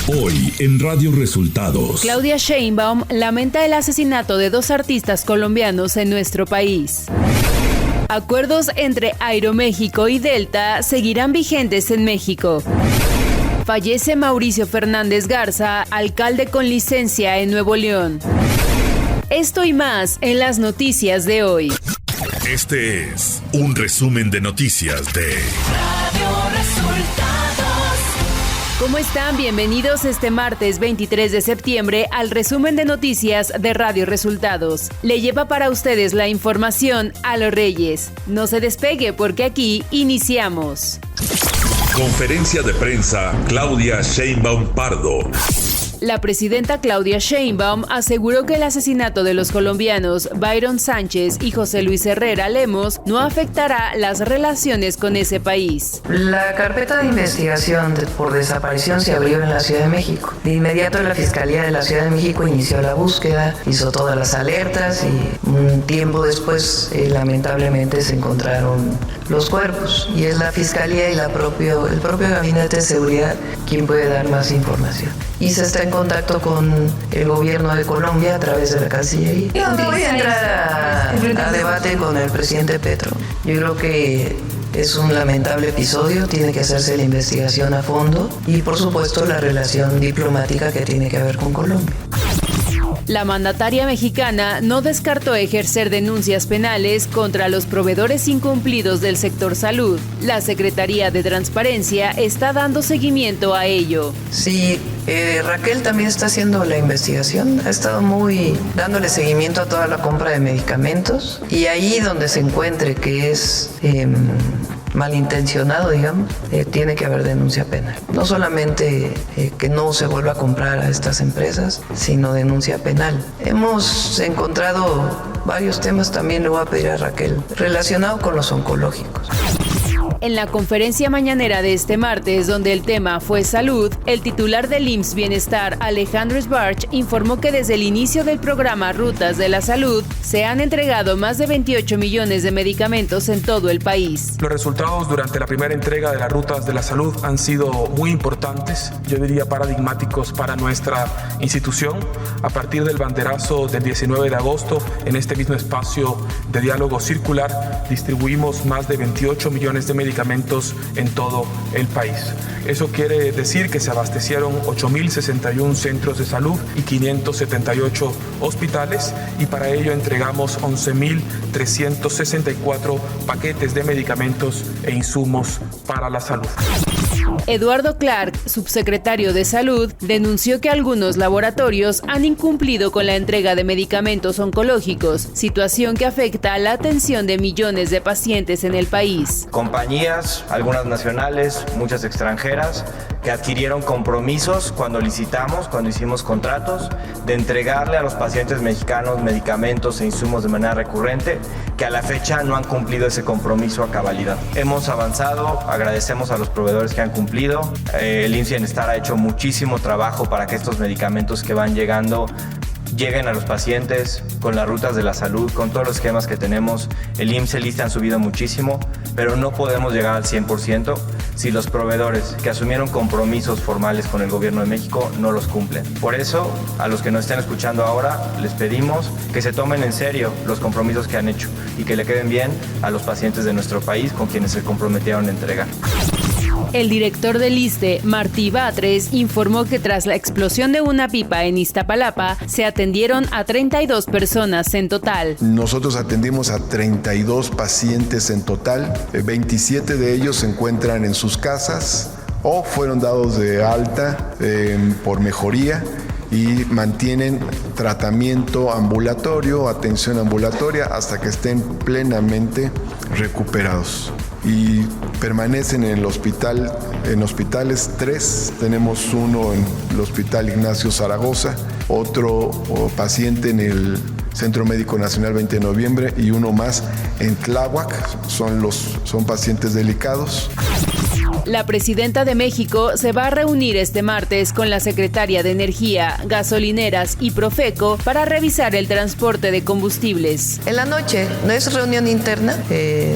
Hoy en Radio Resultados. Claudia Sheinbaum lamenta el asesinato de 2 artistas colombianos en nuestro país. Acuerdos entre Aeroméxico y Delta seguirán vigentes en México. Fallece Mauricio Fernández Garza, alcalde con licencia en Nuevo León. Esto y más en las noticias de hoy. Este es un resumen de noticias de Radio Resultados. ¿Cómo están? Bienvenidos este martes 23 de septiembre al resumen de noticias de Radio Resultados. Le lleva para ustedes la información a los Reyes. No se despegue porque aquí iniciamos. Conferencia de prensa Claudia Sheinbaum Pardo. La presidenta Claudia Sheinbaum aseguró que el asesinato de los colombianos Byron Sánchez y José Luis Herrera Lemos no afectará las relaciones con ese país. La carpeta de investigación por desaparición se abrió en la Ciudad de México. De inmediato la Fiscalía de la Ciudad de México inició la búsqueda, hizo todas las alertas y un tiempo después lamentablemente se encontraron los cuerpos. Y es la Fiscalía y el propio Gabinete de Seguridad quien puede dar más información. Y se está en contacto con el gobierno de Colombia a través de la Cancillería. No voy a entrar a debate con el presidente Petro. Yo creo que es un lamentable episodio, tiene que hacerse la investigación a fondo y por supuesto la relación diplomática que tiene que haber con Colombia. La mandataria mexicana no descartó ejercer denuncias penales contra los proveedores incumplidos del sector salud. La Secretaría de Transparencia está dando seguimiento a ello. Sí, Raquel también está haciendo la investigación, ha estado dándole seguimiento a toda la compra de medicamentos y ahí donde se encuentre que es malintencionado, digamos, tiene que haber denuncia penal. No solamente que no se vuelva a comprar a estas empresas, sino denuncia penal. Hemos encontrado varios temas, también le voy a pedir a Raquel, relacionado con los oncológicos. En la conferencia mañanera de este martes, donde el tema fue salud, el titular del IMSS Bienestar, Alejandro Sbarch, informó que desde el inicio del programa Rutas de la Salud, se han entregado más de 28 millones de medicamentos en todo el país. Los resultados durante la primera entrega de las Rutas de la Salud han sido muy importantes, yo diría paradigmáticos para nuestra institución. A partir del banderazo del 19 de agosto, en este mismo espacio de diálogo circular, distribuimos más de 28 millones de medicamentos en todo el país. Eso quiere decir que se abastecieron 8.061 centros de salud y 578 hospitales y para ello entregamos 11.364 paquetes de medicamentos e insumos para la salud. Eduardo Clark, subsecretario de Salud, denunció que algunos laboratorios han incumplido con la entrega de medicamentos oncológicos, situación que afecta a la atención de millones de pacientes en el país. Compañías, algunas nacionales, muchas extranjeras, que adquirieron compromisos cuando licitamos, cuando hicimos contratos, de entregarle a los pacientes mexicanos medicamentos e insumos de manera recurrente, que a la fecha no han cumplido ese compromiso a cabalidad. Hemos avanzado, agradecemos a los proveedores que han cumplido. El IMSS Bienestar ha hecho muchísimo trabajo para que estos medicamentos que van llegando lleguen a los pacientes con las rutas de la salud, con todos los esquemas que tenemos. El IMSS y el ISSSTE han subido muchísimo, pero no podemos llegar al 100% si los proveedores que asumieron compromisos formales con el gobierno de México no los cumplen. Por eso, a los que nos estén escuchando ahora, les pedimos que se tomen en serio los compromisos que han hecho y que le queden bien a los pacientes de nuestro país con quienes se comprometieron a entregar. El director del ISSSTE, Martí Batres, informó que tras la explosión de una pipa en Iztapalapa, se atendieron a 32 personas en total. Nosotros atendimos a 32 pacientes en total, 27 de ellos se encuentran en sus casas o fueron dados de alta por mejoría y mantienen tratamiento ambulatorio, atención ambulatoria hasta que estén plenamente recuperados. Y permanecen en el hospital, en hospitales 3, tenemos uno en el Hospital Ignacio Zaragoza, otro paciente en el Centro Médico Nacional 20 de noviembre y uno más en Tláhuac, son pacientes delicados. La presidenta de México se va a reunir este martes con la secretaria de Energía, Gasolineras y Profeco para revisar el transporte de combustibles. En la noche, no es reunión interna,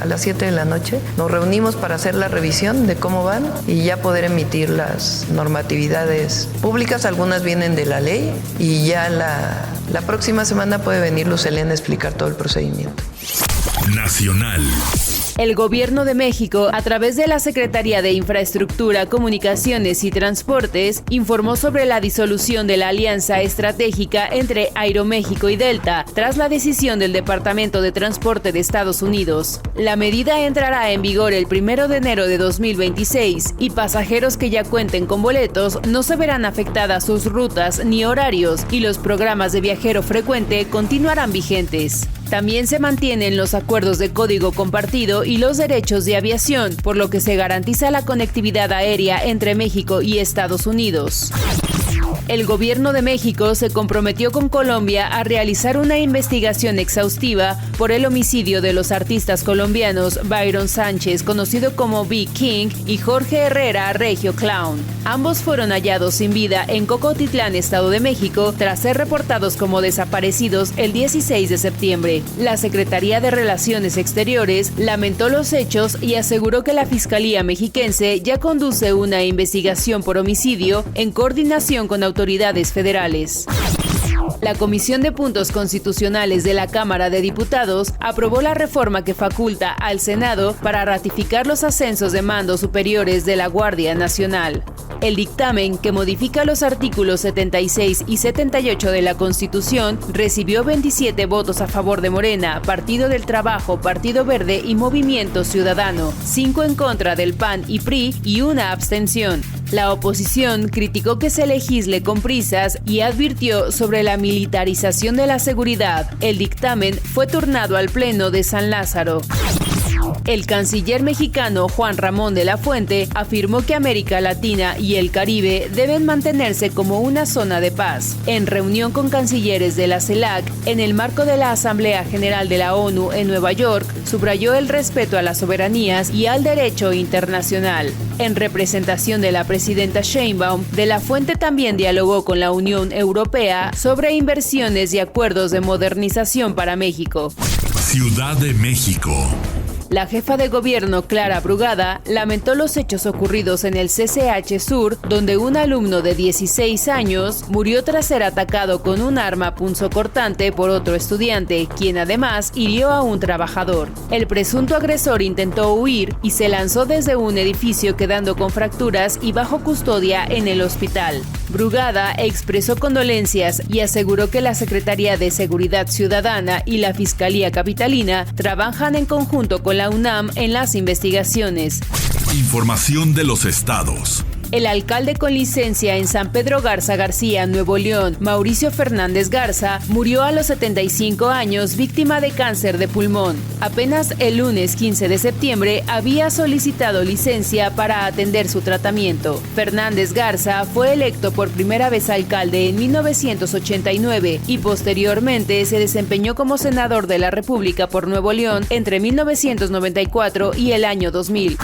a las 7 de la noche, nos reunimos para hacer la revisión de cómo van y ya poder emitir las normatividades públicas. Algunas vienen de la ley y ya la próxima semana puede venir Luz Helena a explicar todo el procedimiento. Nacional. El Gobierno de México, a través de la Secretaría de Infraestructura, Comunicaciones y Transportes, informó sobre la disolución de la alianza estratégica entre Aeroméxico y Delta, tras la decisión del Departamento de Transporte de Estados Unidos. La medida entrará en vigor el 1 de enero de 2026 y pasajeros que ya cuenten con boletos no se verán afectadas sus rutas ni horarios y los programas de viajero frecuente continuarán vigentes. También se mantienen los acuerdos de código compartido y los derechos de aviación, por lo que se garantiza la conectividad aérea entre México y Estados Unidos. El Gobierno de México se comprometió con Colombia a realizar una investigación exhaustiva por el homicidio de los artistas colombianos Byron Sánchez, conocido como B. King, y Jorge Herrera, Regio Clown. Ambos fueron hallados sin vida en Cocotitlán, Estado de México, tras ser reportados como desaparecidos el 16 de septiembre. La Secretaría de Relaciones Exteriores lamentó los hechos y aseguró que la Fiscalía mexiquense ya conduce una investigación por homicidio en coordinación con autoridades federales. La Comisión de Puntos Constitucionales de la Cámara de Diputados aprobó la reforma que faculta al Senado para ratificar los ascensos de mandos superiores de la Guardia Nacional. El dictamen, que modifica los artículos 76 y 78 de la Constitución, recibió 27 votos a favor de Morena, Partido del Trabajo, Partido Verde y Movimiento Ciudadano, 5 en contra del PAN y PRI y una abstención. La oposición criticó que se legisle con prisas y advirtió sobre la militarización de la seguridad. El dictamen fue turnado al Pleno de San Lázaro. El canciller mexicano Juan Ramón de la Fuente afirmó que América Latina y el Caribe deben mantenerse como una zona de paz. En reunión con cancilleres de la CELAC, en el marco de la Asamblea General de la ONU en Nueva York, subrayó el respeto a las soberanías y al derecho internacional. En representación de la presidenta Sheinbaum, de la Fuente también dialogó con la Unión Europea sobre inversiones y acuerdos de modernización para México. Ciudad de México. La jefa de gobierno, Clara Brugada, lamentó los hechos ocurridos en el CCH Sur, donde un alumno de 16 años murió tras ser atacado con un arma punzocortante por otro estudiante, quien además hirió a un trabajador. El presunto agresor intentó huir y se lanzó desde un edificio, quedando con fracturas y bajo custodia en el hospital. Brugada expresó condolencias y aseguró que la Secretaría de Seguridad Ciudadana y la Fiscalía Capitalina trabajan en conjunto con la UNAM en las investigaciones. Información de los estados. El alcalde con licencia en San Pedro Garza García, Nuevo León, Mauricio Fernández Garza, murió a los 75 años víctima de cáncer de pulmón. Apenas el lunes 15 de septiembre había solicitado licencia para atender su tratamiento. Fernández Garza fue electo por primera vez alcalde en 1989 y posteriormente se desempeñó como senador de la República por Nuevo León entre 1994 y el año 2000.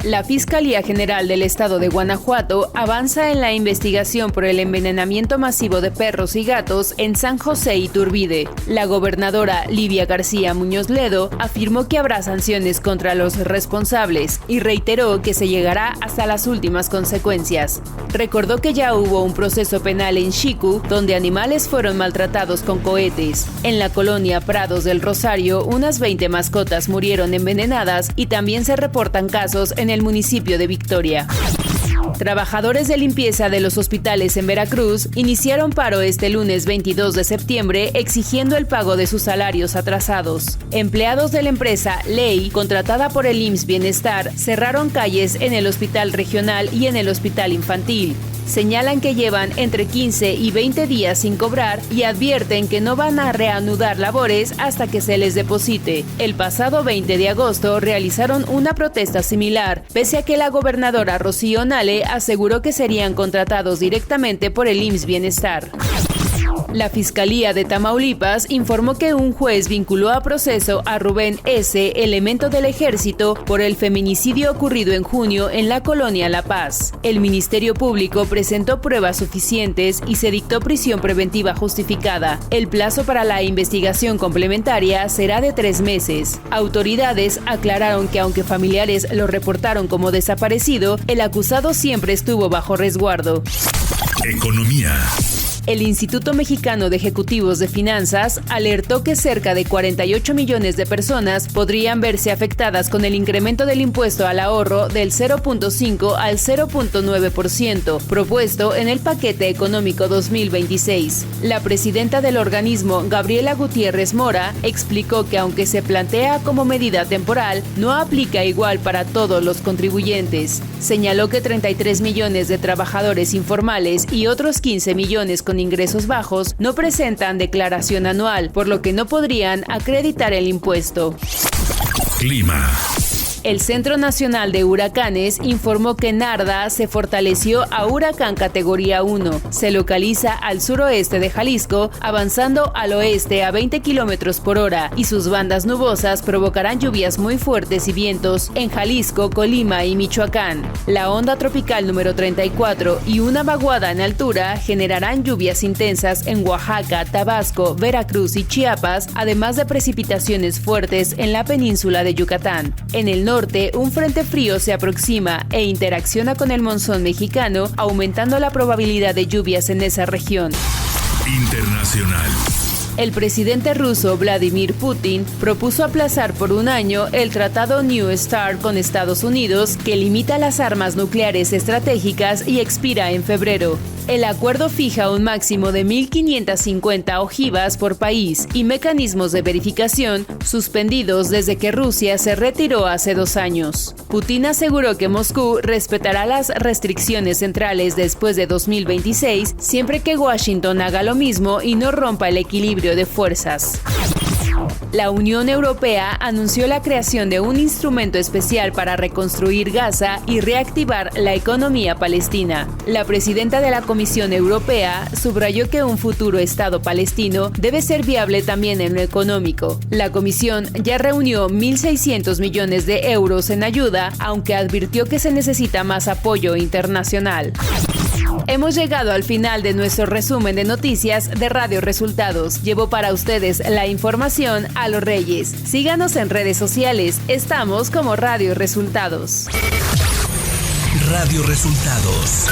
La Fiscalía General del Estado de Guanajuato avanza en la investigación por el envenenamiento masivo de perros y gatos en San José Iturbide. La gobernadora Livia García Muñoz Ledo afirmó que habrá sanciones contra los responsables y reiteró que se llegará hasta las últimas consecuencias. Recordó que ya hubo un proceso penal en Xicu, donde animales fueron maltratados con cohetes. En la colonia Prados del Rosario, unas 20 mascotas murieron envenenadas y también se reportan casos en el municipio de Victoria. Trabajadores de limpieza de los hospitales en Veracruz iniciaron paro este lunes 22 de septiembre exigiendo el pago de sus salarios atrasados. Empleados de la empresa Ley, contratada por el IMSS Bienestar, cerraron calles en el hospital regional y en el hospital infantil. Señalan que llevan entre 15 y 20 días sin cobrar y advierten que no van a reanudar labores hasta que se les deposite. El pasado 20 de agosto realizaron una protesta similar, pese a que la gobernadora Rocío Nale aseguró que serían contratados directamente por el IMSS Bienestar. La Fiscalía de Tamaulipas informó que un juez vinculó a proceso a Rubén S., elemento del Ejército, por el feminicidio ocurrido en junio en la colonia La Paz. El Ministerio Público presentó pruebas suficientes y se dictó prisión preventiva justificada. El plazo para la investigación complementaria será de 3 meses. Autoridades aclararon que aunque familiares lo reportaron como desaparecido, el acusado siempre estuvo bajo resguardo. Economía. El Instituto Mexicano de Ejecutivos de Finanzas alertó que cerca de 48 millones de personas podrían verse afectadas con el incremento del impuesto al ahorro del 0.5 al 0.9% propuesto en el paquete económico 2026. La presidenta del organismo, Gabriela Gutiérrez Mora, explicó que aunque se plantea como medida temporal, no aplica igual para todos los contribuyentes. Señaló que 33 millones de trabajadores informales y otros 15 millones con ingresos bajos no presentan declaración anual, por lo que no podrían acreditar el impuesto. Clima. El Centro Nacional de Huracanes informó que Narda se fortaleció a huracán categoría 1. Se localiza al suroeste de Jalisco, avanzando al oeste a 20 kilómetros por hora, y sus bandas nubosas provocarán lluvias muy fuertes y vientos en Jalisco, Colima y Michoacán. La onda tropical número 34 y una vaguada en altura generarán lluvias intensas en Oaxaca, Tabasco, Veracruz y Chiapas, además de precipitaciones fuertes en la península de Yucatán. En el norte, un frente frío se aproxima e interacciona con el monzón mexicano, aumentando la probabilidad de lluvias en esa región. Internacional. El presidente ruso Vladimir Putin propuso aplazar por 1 año el tratado New START con Estados Unidos, que limita las armas nucleares estratégicas y expira en febrero. El acuerdo fija un máximo de 1.550 ojivas por país y mecanismos de verificación suspendidos desde que Rusia se retiró hace 2 años. Putin aseguró que Moscú respetará las restricciones centrales después de 2026, siempre que Washington haga lo mismo y no rompa el equilibrio de fuerzas. La Unión Europea anunció la creación de un instrumento especial para reconstruir Gaza y reactivar la economía palestina. La presidenta de la Comisión Europea subrayó que un futuro Estado palestino debe ser viable también en lo económico. La Comisión ya reunió 1.600 millones de euros en ayuda, aunque advirtió que se necesita más apoyo internacional. Hemos llegado al final de nuestro resumen de noticias de Radio Resultados. Llevo para ustedes la información a los Reyes. Síganos en redes sociales. Estamos como Radio Resultados. Radio Resultados.